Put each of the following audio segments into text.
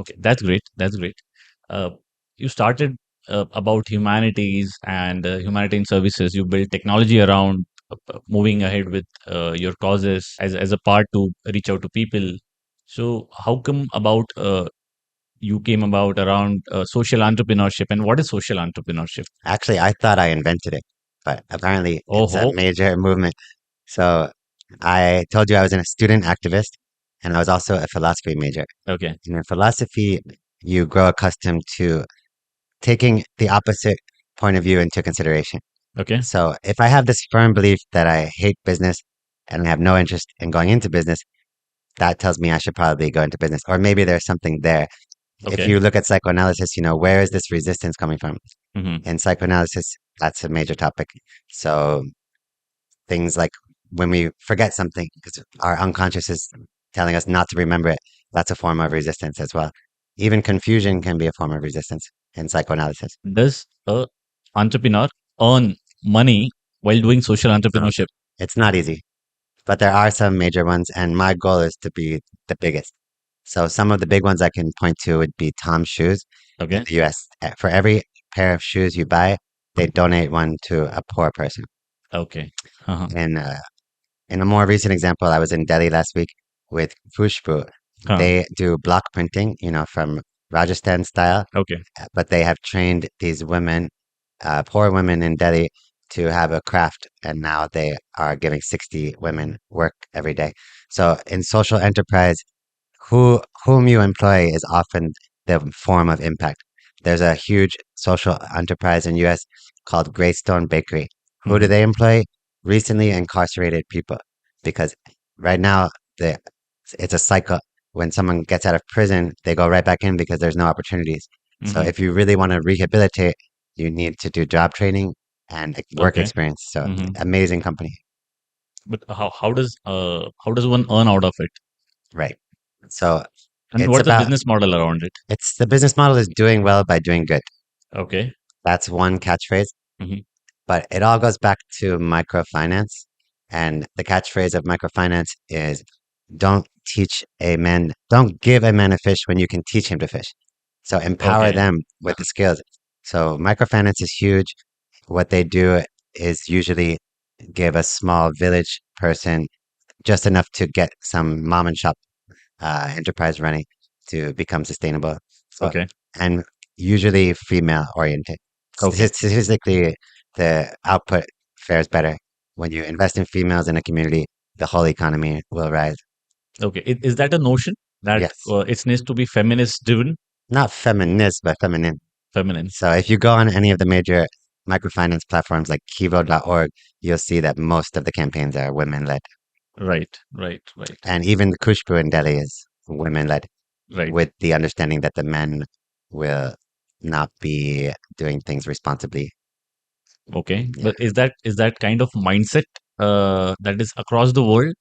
Okay, that's great. That's great. Uh, you started about humanities and humanitarian services. You built technology around moving ahead with your causes as a part to reach out to people. So, how come about you came about around social entrepreneurship, and what is social entrepreneurship? Actually, I thought I invented it, but apparently it's a Oh, major movement. So I told you I was a student activist and I was also a philosophy major. okay, And in philosophy, you grow accustomed to taking the opposite point of view into consideration. okay, So if I have this firm belief that I hate business and I have no interest in going into business, that tells me I should probably go into business. Or maybe there's something there. If okay. you look at psychoanalysis, where is this resistance coming from? Hmm. In psychoanalysis, that's a major topic. So things like when we forget something because our unconscious is telling us not to remember it, that's a form of resistance as well. Even confusion can be a form of resistance in psychoanalysis. Does a entrepreneur earn money while doing social entrepreneurship? It's not easy, but there are some major ones, and my goal is to be the biggest. So some of the big ones I can point to would be Tom's shoes in Okay, the US. For every pair of shoes you buy, they donate one to a poor person. okay. Uh-huh. And in a more recent example, I was in Delhi last week with Khushbu. Huh. They do block printing, from Rajasthan style, Okay. but they have trained these women, poor women in Delhi, to have a craft, and now they are giving 60 women work every day. So in social enterprise, whom you employ is often the form of impact. There's a huge social enterprise in US called Greystone Bakery. Who do Hmm. they employ? Recently incarcerated people. Because right now the it's a cycle. When someone gets out of prison, they go right back in because there's no opportunities. So Hmm. if you really want to rehabilitate, you need to do job training and work Okay. experience. So Hmm. amazing company. But how does one earn out of it? Right. So And it's what is the about business model around it? it's the business model is doing well by doing good. Okay. That's one catchphrase, Hmm. but it all goes back to microfinance. And the catchphrase of microfinance is don't give a man a fish when you can teach him to fish. So empower Okay. them with the skills. So microfinance is huge. What they do is usually give a small village person just enough to get some mom and shop enterprise running to become sustainable. So, Okay. and usually female oriented. Okay. Statistically, the output fares better. When you invest in females in a community, the whole economy will rise. Okay. Is that a notion that Yes. it needs to be feminist driven? Not feminist, but feminine. Feminine. So if you go on any of the major microfinance platforms like kivo.org, you'll see that most of the campaigns are women led. Right. Right. Right. And even the Kushbu in Delhi is women led, Right. with the understanding that the men will not be doing things responsibly. Okay. Yeah. But is that kind of mindset that is across the world?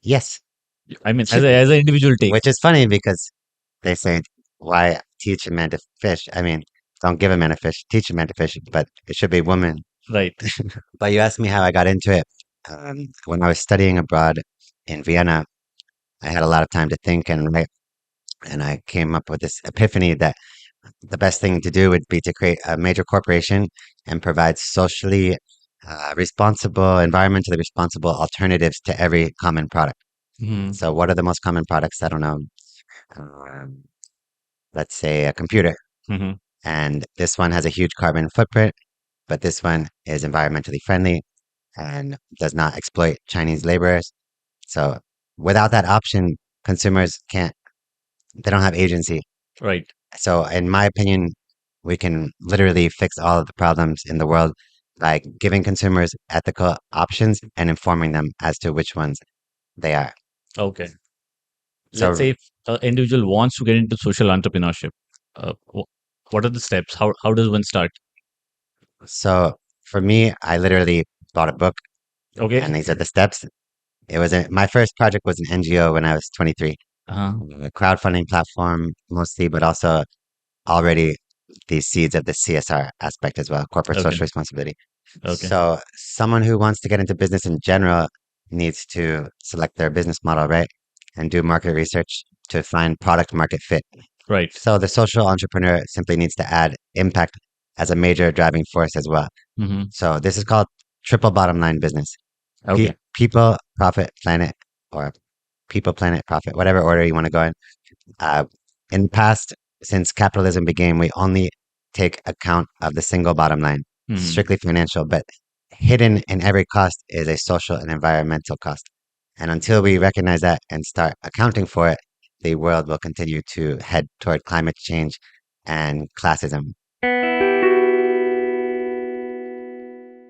Yes. I mean, as Should a be. as an individual take. Which is funny because they say, why teach a man to fish? I mean, don't give a man a fish, teach a man to fish, but it should be women. Right. But you asked me how I got into it. When I was studying abroad in Vienna, I had a lot of time to think and write, and I came up with this epiphany that the best thing to do would be to create a major corporation and provide socially responsible, environmentally responsible alternatives to every common product. Hmm. So, what are the most common products? I don't know. Um, let's say a computer. Hmm. And this one has a huge carbon footprint, but this one is environmentally friendly and does not exploit Chinese laborers. So, without that option, consumers they don't have agency. Right. So, in my opinion, we can literally fix all of the problems in the world by giving consumers ethical options and informing them as to which ones they are. Okay. Let's So, say if an individual wants to get into social entrepreneurship, what are the steps? How does one start? so for me, I literally bought a book, and Okay. these are the steps. My first project was an NGO when I was 23, Uh-huh. a crowdfunding platform mostly, but also already the seeds of the CSR aspect as well, corporate Okay. social responsibility. Okay. So someone who wants to get into business in general needs to select their business model, right? And do market research. to find product market fit. Right. So the social entrepreneur simply needs to add impact as a major driving force as well. Hmm. So this is called triple bottom line business. Okay. People, profit, planet, or people, planet, profit, whatever order you want to go in. Uh, in the past, since capitalism began, we only take account of the single bottom line, Hmm. strictly financial, but hidden in every cost is a social and environmental cost. And until we recognize that and start accounting for it, the world will continue to head toward climate change and classism.